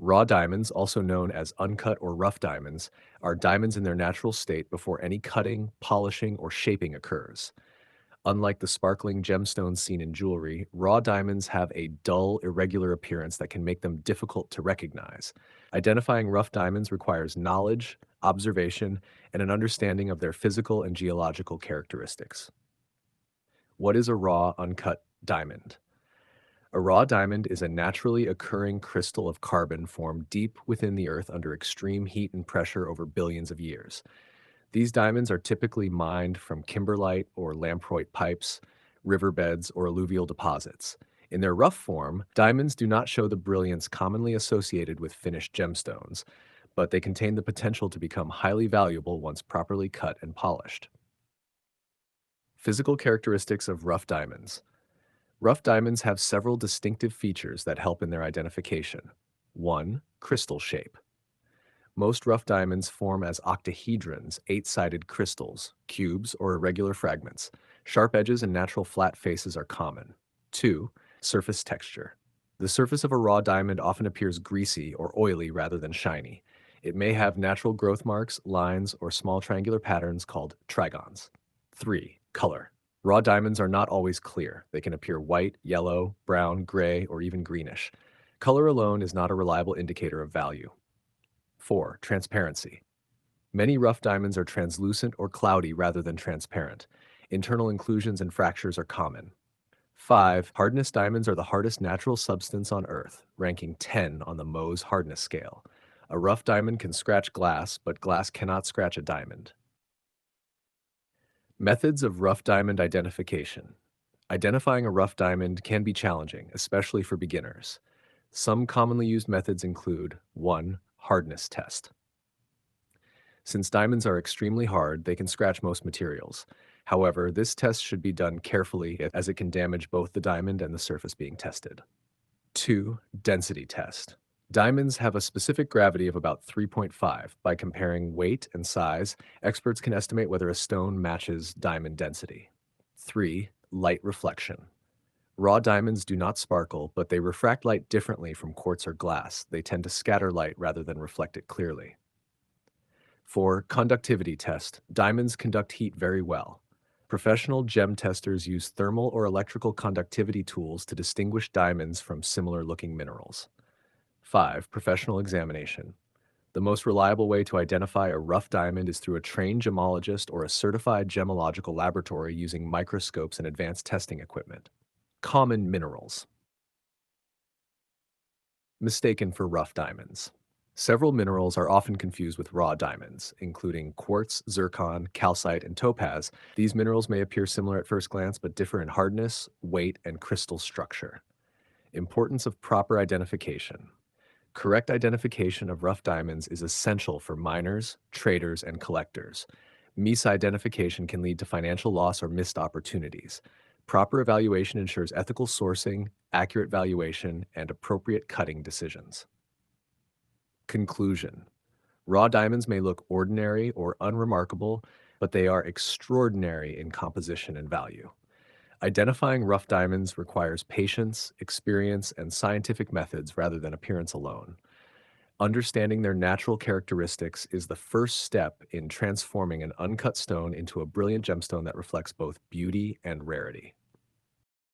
Raw diamonds, also known as uncut or rough diamonds, are diamonds in their natural state before any cutting, polishing, or shaping occurs. Unlike the sparkling gemstones seen in jewelry, raw diamonds have a dull, irregular appearance that can make them difficult to recognize. Identifying rough diamonds requires knowledge, observation, and an understanding of their physical and geological characteristics. What is a raw, uncut diamond? A raw diamond is a naturally occurring crystal of carbon formed deep within the earth under extreme heat and pressure over billions of years. These diamonds are typically mined from kimberlite or lamproite pipes, riverbeds, or alluvial deposits. In their rough form, diamonds do not show the brilliance commonly associated with finished gemstones, but they contain the potential to become highly valuable once properly cut and polished. Physical characteristics of rough diamonds. Rough diamonds have several distinctive features that help in their identification. 1. Crystal shape. Most rough diamonds form as octahedrons, eight-sided crystals, cubes, or irregular fragments. Sharp edges and natural flat faces are common. 2. Surface texture. The surface of a raw diamond often appears greasy or oily rather than shiny. It may have natural growth marks, lines, or small triangular patterns called trigons. 3. Color. Raw diamonds are not always clear. They can appear white, yellow, brown, gray, or even greenish. Color alone is not a reliable indicator of value. 4. Transparency. Many rough diamonds are translucent or cloudy rather than transparent. Internal inclusions and fractures are common. 5. Hardness diamonds are the hardest natural substance on Earth, ranking 10 on the Mohs hardness scale. A rough diamond can scratch glass, but glass cannot scratch a diamond. Methods of rough diamond identification. Identifying a rough diamond can be challenging, especially for beginners. Some commonly used methods include 1. Hardness test. Since diamonds are extremely hard, they can scratch most materials. However, this test should be done carefully as it can damage both the diamond and the surface being tested. 2. Density test. Diamonds have a specific gravity of about 3.5. By comparing weight and size, experts can estimate whether a stone matches diamond density. 3. Light reflection. Raw diamonds do not sparkle, but they refract light differently from quartz or glass. They tend to scatter light rather than reflect it clearly. 4. Conductivity test. Diamonds conduct heat very well. Professional gem testers use thermal or electrical conductivity tools to distinguish diamonds from similar-looking minerals. 5. Professional examination. The most reliable way to identify a rough diamond is through a trained gemologist or a certified gemological laboratory using microscopes and advanced testing equipment. Common minerals. Mistaken for rough diamonds. Several minerals are often confused with raw diamonds, including quartz, zircon, calcite, and topaz. These minerals may appear similar at first glance but differ in hardness, weight, and crystal structure. Importance of proper identification. Correct identification of rough diamonds is essential for miners, traders, and collectors. Misidentification can lead to financial loss or missed opportunities. Proper evaluation ensures ethical sourcing, accurate valuation, and appropriate cutting decisions. Conclusion. Raw diamonds may look ordinary or unremarkable, but they are extraordinary in composition and value. Identifying rough diamonds requires patience, experience, and scientific methods rather than appearance alone. Understanding their natural characteristics is the first step in transforming an uncut stone into a brilliant gemstone that reflects both beauty and rarity.